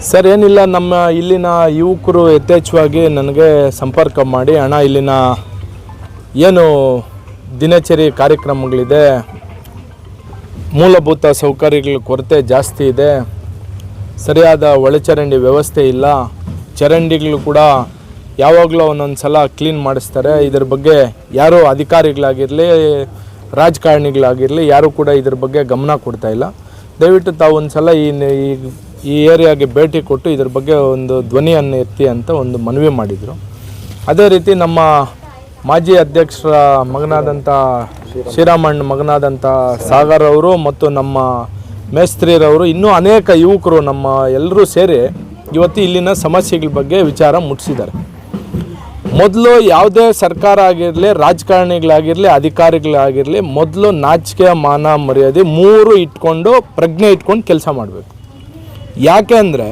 Sir ಏನಿಲ್ಲ, ನಮ್ಮ ಇಲ್ಲಿನ ಯುವಕರು ಯಥೇಚ್ಛವಾಗಿ ನನಗೆ ಸಂಪರ್ಕ ಮಾಡಿ, ಅಣ್ಣ ಇಲ್ಲಿನ ಏನು ದಿನಚರಿ ಕಾರ್ಯಕ್ರಮಗಳಿದೆ, ಮೂಲಭೂತ ಸೌಕರ್ಯಗಳ ಕೊರತೆ ಜಾಸ್ತಿ ಇದೆ, ಸರಿಯಾದ ಒಳಚರಂಡಿ ವ್ಯವಸ್ಥೆ ಇಲ್ಲ, ಚರಂಡಿಗಳು ಕೂಡ ಯಾವಾಗಲೂ ಒಂದೊಂದು ಸಲ ಕ್ಲೀನ್ ಮಾಡಿಸ್ತಾರೆ, ಇದರ ಬಗ್ಗೆ ಯಾರೂ ಅಧಿಕಾರಿಗಳಾಗಿರಲಿ ರಾಜಕಾರಣಿಗಳಾಗಿರಲಿ ಯಾರೂ ಕೂಡ ಇದ್ರ ಬಗ್ಗೆ ಗಮನ ಕೊಡ್ತಾ ಇಲ್ಲ. ದಯವಿಟ್ಟು ತಾವು ಒಂದು ಸಲ ಈ ಏರಿಯಾಗೆ ಭೇಟಿ ಕೊಟ್ಟು ಇದ್ರ ಬಗ್ಗೆ ಒಂದು ಧ್ವನಿಯನ್ನು ಎತ್ತಿ ಅಂತ ಒಂದು ಮನವಿ ಮಾಡಿದರು. ಅದೇ ರೀತಿ ನಮ್ಮ ಮಾಜಿ ಅಧ್ಯಕ್ಷರ ಮಗನಾದಂಥ ಶ್ರೀರಾಮಣ್ಣ ಮಗನಾದಂಥ ಸಾಗರ್ ಅವರು ಮತ್ತು ನಮ್ಮ ಮೇಸ್ತ್ರಿರವರು ಇನ್ನೂ ಅನೇಕ ಯುವಕರು ನಮ್ಮ ಎಲ್ಲರೂ ಸೇರಿ ಇವತ್ತು ಇಲ್ಲಿನ ಸಮಸ್ಯೆಗಳ ಬಗ್ಗೆ ವಿಚಾರ ಮುಟ್ಟಿಸಿದ್ದಾರೆ. ಮೊದಲು ಯಾವುದೇ ಸರ್ಕಾರ ಆಗಿರಲಿ, ರಾಜಕಾರಣಿಗಳಾಗಿರಲಿ, ಅಧಿಕಾರಿಗಳಾಗಿರಲಿ, ಮೊದಲು ನಾಚಿಕೆ ಮಾನ ಮರ್ಯಾದೆ ಮೂರು ಇಟ್ಕೊಂಡು ಪ್ರಜ್ಞೆ ಇಟ್ಕೊಂಡು ಕೆಲಸ ಮಾಡಬೇಕು. ಯಾಕೆ ಅಂದರೆ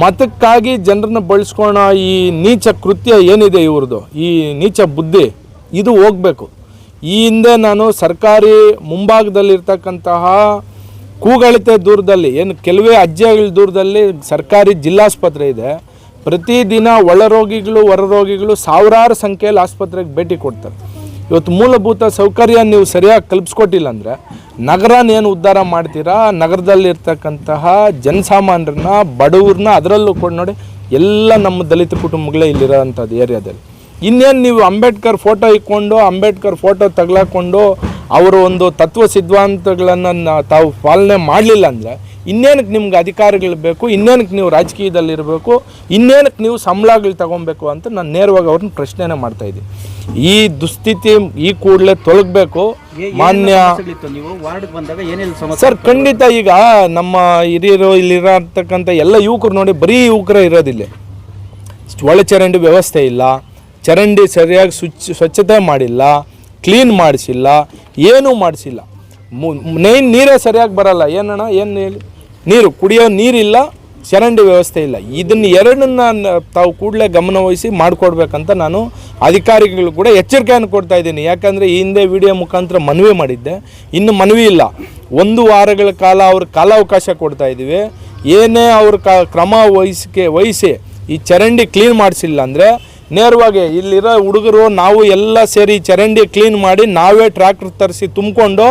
ಮತಕ್ಕಾಗಿ ಜನರನ್ನ ಬಳಸ್ಕೊಳೋ ಈ ನೀಚ ಕೃತ್ಯ ಏನಿದೆ ಇವ್ರದ್ದು, ಈ ನೀಚ ಬುದ್ಧಿ ಇದು ಹೋಗಬೇಕು. ಈ ಹಿಂದೆ ನಾನು ಸರ್ಕಾರಿ ಮುಂಭಾಗದಲ್ಲಿರ್ತಕ್ಕಂತಹ ಕೂಗಳಿತೆ ದೂರದಲ್ಲಿ ಏನು ಕೆಲವೇ ಹೆಜ್ಜೆಗಳ ದೂರದಲ್ಲಿ ಸರ್ಕಾರಿ ಜಿಲ್ಲಾಸ್ಪತ್ರೆ ಇದೆ. ಪ್ರತಿದಿನ ಒಳರೋಗಿಗಳು ಹೊರರೋಗಿಗಳು ಸಾವಿರಾರು ಸಂಖ್ಯೆಯಲ್ಲಿ ಆಸ್ಪತ್ರೆಗೆ ಭೇಟಿ ಕೊಡ್ತಾರೆ. ಇವತ್ತು ಮೂಲಭೂತ ಸೌಕರ್ಯ ನೀವು ಸರಿಯಾಗಿ ಕಲ್ಪಿಸ್ಕೊಟ್ಟಿಲ್ಲ ಅಂದರೆ ನಗರನೇನು ಉದ್ಧಾರ ಮಾಡ್ತೀರಾ? ನಗರದಲ್ಲಿರ್ತಕ್ಕಂತಹ ಜನಸಾಮಾನ್ಯರನ್ನ, ಬಡವ್ರನ್ನ, ಅದರಲ್ಲೂ ಕೂಡ ನೋಡಿ ಎಲ್ಲ ನಮ್ಮ ದಲಿತ ಕುಟುಂಬಗಳೇ ಇಲ್ಲಿರೋ ಅಂಥದ್ದು ಏರಿಯಾದಲ್ಲಿ. ಇನ್ನೇನು ನೀವು ಅಂಬೇಡ್ಕರ್ ಫೋಟೋ ಇಟ್ಕೊಂಡು ಅಂಬೇಡ್ಕರ್ ಫೋಟೋ ತಗಲಾಕೊಂಡು ಅವರ ಒಂದು ತತ್ವ ಸಿದ್ಧಾಂತಗಳನ್ನು ತಾವು ಪಾಲನೆ ಮಾಡಲಿಲ್ಲ ಅಂದರೆ ಇನ್ನೇನಕ್ಕೆ ನಿಮ್ಗೆ ಅಧಿಕಾರಿಗಳು ಬೇಕು, ಇನ್ನೇನಕ್ಕೆ ನೀವು ರಾಜಕೀಯದಲ್ಲಿರಬೇಕು, ಇನ್ನೇನಕ್ಕೆ ನೀವು ಸಂಬಳಗಳು ತಗೊಬೇಕು ಅಂತ ನಾನು ನೇರವಾಗಿ ಅವ್ರನ್ನ ಪ್ರಶ್ನೆನೇ ಮಾಡ್ತಾಯಿದ್ದೀನಿ. ಈ ದುಸ್ಥಿತಿ ಈ ಕೂಡಲೇ ತೊಲಗಬೇಕು. ಮಾನ್ಯ ಸರ್, ಖಂಡಿತ ಈಗ ನಮ್ಮ ಹಿರಿಯರು ಇಲ್ಲಿರತಕ್ಕಂಥ ಎಲ್ಲ ಯುವಕರು ನೋಡಿ, ಬರೀ ಯುವಕರೇ ಇರೋದಿಲ್ಲ. ಒಳಚರಂಡಿ ವ್ಯವಸ್ಥೆ ಇಲ್ಲ, ಚರಂಡಿ ಸರಿಯಾಗಿ ಸ್ವಚ್ಛತೆ ಮಾಡಿಲ್ಲ, ಕ್ಲೀನ್ ಮಾಡಿಸಿಲ್ಲ, ಏನೂ ಮಾಡಿಸಿಲ್ಲ. ನೀರೇ ಸರಿಯಾಗಿ ಬರಲ್ಲ. ಏನಣ್ಣ ಏನು ಹೇಳಿ, ನೀರು ಕುಡಿಯೋ ನೀರಿಲ್ಲ, ಚರಂಡಿ ವ್ಯವಸ್ಥೆ ಇಲ್ಲ. ಇದನ್ನು ಎರಡನ್ನ ತಾವು ಕೂಡಲೇ ಗಮನವಹಿಸಿ ಮಾಡಿಕೊಡ್ಬೇಕಂತ ನಾನು ಅಧಿಕಾರಿಗಳು ಕೂಡ ಎಚ್ಚರಿಕೆಯನ್ನು ಕೊಡ್ತಾ ಇದ್ದೀನಿ. ಯಾಕಂದರೆ ಈ ಹಿಂದೆ ವಿಡಿಯೋ ಮುಖಾಂತರ ಮನವಿ ಮಾಡಿದ್ದೆ, ಇನ್ನು ಮನವಿ ಇಲ್ಲ. 1 ವಾರಗಳ ಕಾಲ ಅವ್ರ ಕಾಲಾವಕಾಶ ಕೊಡ್ತಾ ಇದ್ದೀವಿ. ಏನೇ ಅವ್ರ ಕ್ರಮ ವಹಿಸಿ ಈ ಚರಂಡಿ ಕ್ಲೀನ್ ಮಾಡಿಸಿಲ್ಲ ಅಂದರೆ ನೇರವಾಗಿ ಇಲ್ಲಿರೋ ಹುಡುಗರು ನಾವು ಎಲ್ಲ ಸೇರಿ ಚರಂಡಿ ಕ್ಲೀನ್ ಮಾಡಿ ನಾವೇ ಟ್ರ್ಯಾಕ್ಟರ್ ತರಿಸಿ ತುಂಬಿಕೊಂಡು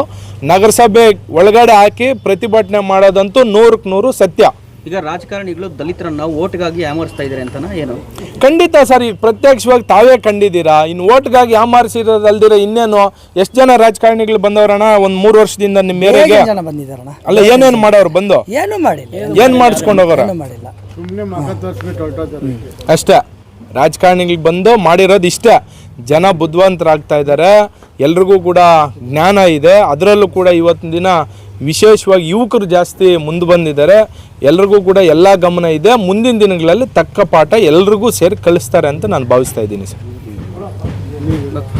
ನಗರಸಭೆ ಒಳಗಡೆ ಹಾಕಿ ಪ್ರತಿಭಟನೆ ಮಾಡೋದಂತೂ 100ಕ್ಕೆ 100 ಸತ್ಯ. ಈಗ ರಾಜಕಾರಣಿಗಳು ದಲಿತರನ್ನ ಓಟ್ಗಾಗಿ ಯಾಮಾರಿಸ್ತಾ ಇದ್ದಾರೆ ಅಂತನಾ ಏನು? ಖಂಡಿತ ಸರ್, ಈಗ ಪ್ರತ್ಯಕ್ಷವಾಗಿ ತಾವೇ ಕಂಡಿದ್ದೀರಾ. ಇನ್ನು ಓಟ್ಗಾಗಿ ಯಾಮಾರಿಸಿರೋದಲ್ದಿರ ಇನ್ನೇನು ಎಷ್ಟು ಜನ ರಾಜಕಾರಣಿಗಳು ಬಂದವರಣ್ಣ ಒಂದು 3 ವರ್ಷದಿಂದ ನಿಮ್ಮ ಏರಿಯಾಗೆ? ಅಲ್ಲ, ಏನೇನು ಮಾಡೋರು ಬಂದು ಏನು ಮಾಡಿಸ್ಕೊಂಡು ಹೋಗೋರ? ಅಷ್ಟೇ. ರಾಜಕಾರಣಿಗಳಿಗೆ ಬಂದು ಮಾಡಿರೋದು ಇಷ್ಟೇ. ಜನ ಬುದ್ಧಿವಂತರಾಗ್ತಾ ಇದ್ದಾರೆ, ಎಲ್ರಿಗೂ ಕೂಡ ಜ್ಞಾನ ಇದೆ. ಅದರಲ್ಲೂ ಕೂಡ ಇವತ್ತಿನ ದಿನ ವಿಶೇಷವಾಗಿ ಯುವಕರು ಜಾಸ್ತಿ ಮುಂದೆ ಬಂದಿದ್ದಾರೆ. ಎಲ್ರಿಗೂ ಕೂಡ ಎಲ್ಲ ಗಮನ ಇದೆ. ಮುಂದಿನ ದಿನಗಳಲ್ಲಿ ತಕ್ಕ ಪಾಠ ಎಲ್ರಿಗೂ ಸೇರಿ ಕಳಿಸ್ತಾರೆ ಅಂತ ನಾನು ಭಾವಿಸ್ತಾ ಇದ್ದೀನಿ ಸರ್.